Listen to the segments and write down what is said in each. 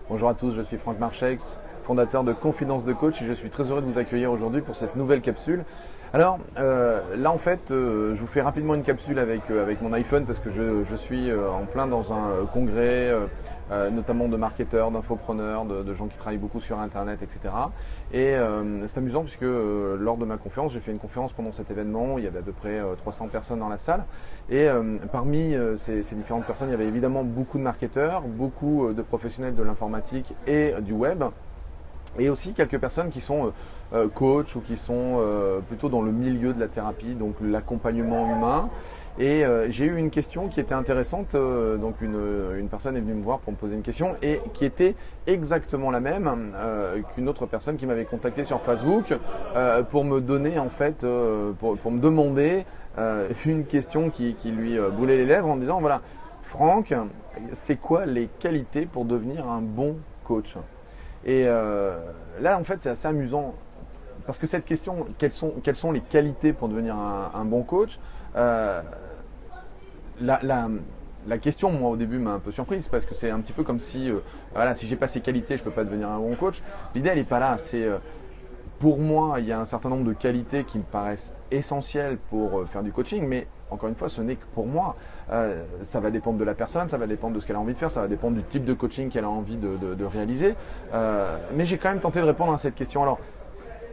Bonjour à tous, je suis Franck Marchex, fondateur de Confidence de Coach et je suis très heureux de vous accueillir aujourd'hui pour cette nouvelle capsule. Alors là en fait, je vous fais rapidement une capsule avec mon iPhone parce que je suis en plein dans un congrès, notamment de marketeurs, d'infopreneurs, de gens qui travaillent beaucoup sur Internet, etc. Et c'est amusant puisque lors de ma conférence, j'ai fait une conférence pendant cet événement, il y avait à peu près 300 personnes dans la salle. Et parmi ces différentes personnes, il y avait évidemment beaucoup de marketeurs, beaucoup de professionnels de l'informatique et du web. Et aussi quelques personnes qui sont coachs ou qui sont plutôt dans le milieu de la thérapie, donc l'accompagnement humain. Et j'ai eu une question qui était intéressante, donc une personne est venue me voir pour me poser une question et qui était exactement la même qu'une autre personne qui m'avait contacté sur Facebook pour me donner en fait, pour me demander une question qui lui brûlait les lèvres en disant voilà, Franck, c'est quoi les qualités pour devenir un bon coach ? Et là, en fait, c'est assez amusant parce que cette question, quelles sont les qualités pour devenir un bon coach la question, moi, au début, m'a un peu surprise parce que c'est un petit peu comme si, voilà, si j'ai pas ces qualités, je peux pas devenir un bon coach. L'idée, elle est pas là. C'est pour moi, il y a un certain nombre de qualités qui me paraissent essentielles pour faire du coaching, mais encore une fois, ce n'est que pour moi. Ça va dépendre de la personne, ça va dépendre de ce qu'elle a envie de faire, ça va dépendre du type de coaching qu'elle a envie de réaliser. Mais j'ai quand même tenté de répondre à cette question. Alors,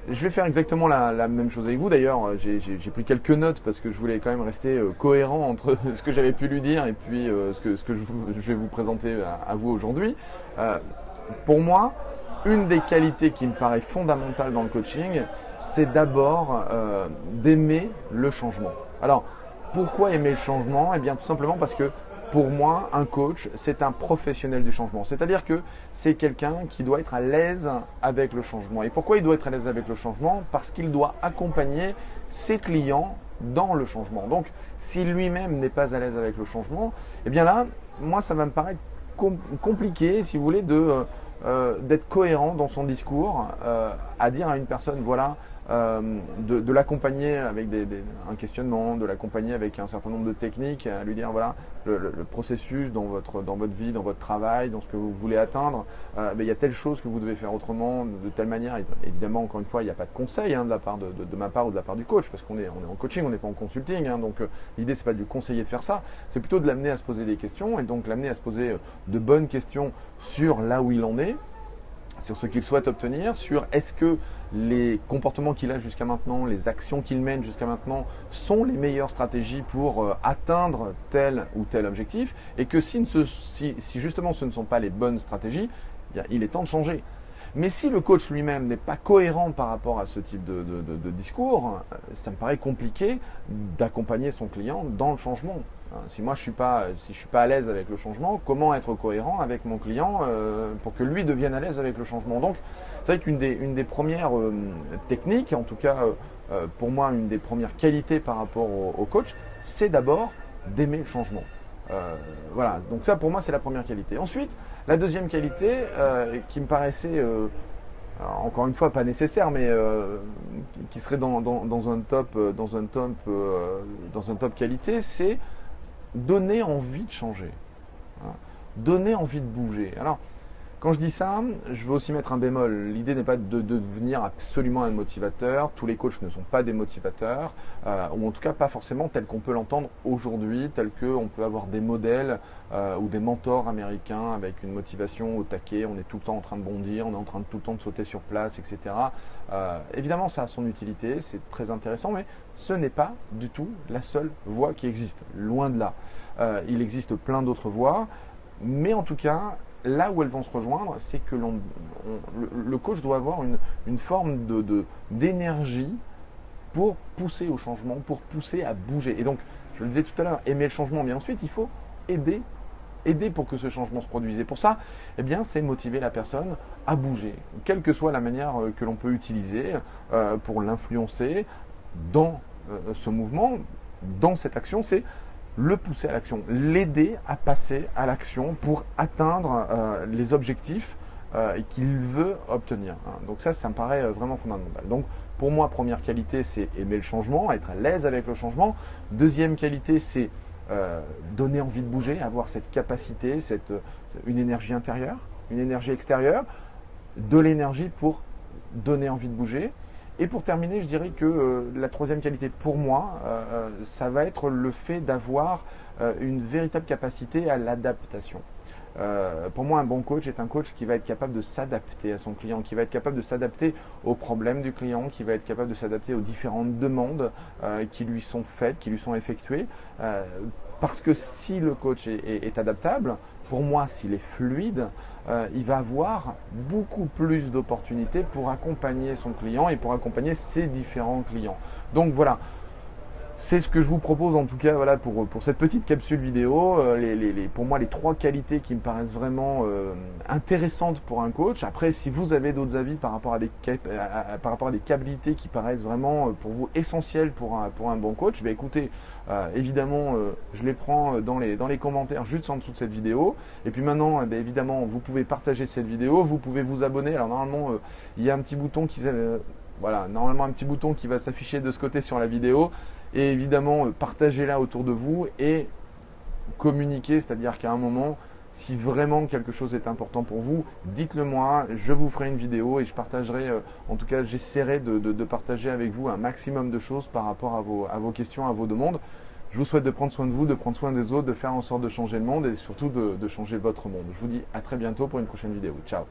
je vais faire exactement la même chose avec vous. D'ailleurs, j'ai pris quelques notes parce que je voulais quand même rester cohérent entre ce que j'avais pu lui dire et puis ce que je vais vous présenter à vous aujourd'hui. Pour moi, une des qualités qui me paraît fondamentale dans le coaching, c'est d'abord d'aimer le changement. Alors, pourquoi aimer le changement ? Eh bien, tout simplement parce que pour moi, un coach, c'est un professionnel du changement. C'est-à-dire que c'est quelqu'un qui doit être à l'aise avec le changement. Et pourquoi il doit être à l'aise avec le changement ? Parce qu'il doit accompagner ses clients dans le changement. Donc, si lui-même n'est pas à l'aise avec le changement, eh bien là, moi, ça va me paraître compliqué, si vous voulez, d'être cohérent dans son discours, à dire à une personne, voilà, de l'accompagner avec un questionnement, de l'accompagner avec un certain nombre de techniques, à lui dire voilà le processus dans votre vie, dans votre travail, dans ce que vous voulez atteindre, il y a telle chose que vous devez faire autrement, de telle manière. Évidemment, encore une fois, il n'y a pas de conseil de la part de ma part ou de la part du coach, parce qu'on est en coaching, on n'est pas en consulting, donc l'idée c'est pas de lui conseiller de faire ça, c'est plutôt de l'amener à se poser des questions et donc l'amener à se poser de bonnes questions sur là où il en est, sur ce qu'il souhaite obtenir, sur est-ce que les comportements qu'il a jusqu'à maintenant, les actions qu'il mène jusqu'à maintenant sont les meilleures stratégies pour atteindre tel ou tel objectif et que si justement ce ne sont pas les bonnes stratégies, eh bien, il est temps de changer. Mais si le coach lui-même n'est pas cohérent par rapport à ce type de discours, ça me paraît compliqué d'accompagner son client dans le changement. Si moi je suis pas à l'aise avec le changement, comment être cohérent avec mon client pour que lui devienne à l'aise avec le changement ? Donc c'est vrai qu'une des premières techniques, en tout cas pour moi une des premières qualités par rapport au coach, c'est d'abord d'aimer le changement. Voilà, donc ça pour moi c'est la première qualité. Ensuite, la deuxième qualité qui me paraissait, encore une fois pas nécessaire, mais qui serait dans un top qualité, c'est donner envie de changer, donner envie de bouger. Alors, quand je dis ça, je veux aussi mettre un bémol. L'idée n'est pas de devenir absolument un motivateur. Tous les coachs ne sont pas des motivateurs, ou en tout cas pas forcément tel qu'on peut l'entendre aujourd'hui, tel qu'on peut avoir des modèles ou des mentors américains avec une motivation au taquet. On est tout le temps en train de bondir, on est en train de tout le temps de sauter sur place, etc. Évidemment, ça a son utilité, c'est très intéressant, mais ce n'est pas du tout la seule voie qui existe. Loin de là. Il existe plein d'autres voies, mais en tout cas, là où elles vont se rejoindre, c'est que le coach doit avoir une forme d'énergie pour pousser au changement, pour pousser à bouger. Et donc, je le disais tout à l'heure, aimer le changement, mais ensuite, il faut aider pour que ce changement se produise. Et pour ça, eh bien, c'est motiver la personne à bouger, quelle que soit la manière que l'on peut utiliser pour l'influencer dans ce mouvement, dans cette action, c'est le pousser à l'action, l'aider à passer à l'action pour atteindre les objectifs qu'il veut obtenir. Donc ça me paraît vraiment fondamental. Donc pour moi, première qualité, c'est aimer le changement, être à l'aise avec le changement. Deuxième qualité, c'est donner envie de bouger, avoir cette capacité, une énergie intérieure une énergie extérieure, de l'énergie pour donner envie de bouger. Et pour terminer, je dirais que la troisième qualité pour moi, ça va être le fait d'avoir une véritable capacité à l'adaptation. Pour moi, un bon coach est un coach qui va être capable de s'adapter à son client, qui va être capable de s'adapter aux problèmes du client, qui va être capable de s'adapter aux différentes demandes qui lui sont faites, qui lui sont effectuées. Parce que si le coach est adaptable, pour moi, s'il est fluide, il va avoir beaucoup plus d'opportunités pour accompagner son client et pour accompagner ses différents clients. Donc voilà. C'est ce que je vous propose en tout cas voilà, pour cette petite capsule vidéo. Pour moi, les trois qualités qui me paraissent vraiment intéressantes pour un coach. Après, si vous avez d'autres avis par rapport à des qualités qui paraissent vraiment pour vous essentielles pour un bon coach, ben écoutez, évidemment, je les prends dans les commentaires juste en dessous de cette vidéo. Et puis maintenant, évidemment, vous pouvez partager cette vidéo, vous pouvez vous abonner. Alors normalement, il y a un petit bouton normalement un petit bouton qui va s'afficher de ce côté sur la vidéo. Et évidemment, partagez-la autour de vous et communiquez, c'est-à-dire qu'à un moment, si vraiment quelque chose est important pour vous, dites-le moi, je vous ferai une vidéo et je partagerai, en tout cas j'essaierai de partager avec vous un maximum de choses par rapport à vos questions, à vos demandes. Je vous souhaite de prendre soin de vous, de prendre soin des autres, de faire en sorte de changer le monde et surtout de changer votre monde. Je vous dis à très bientôt pour une prochaine vidéo. Ciao.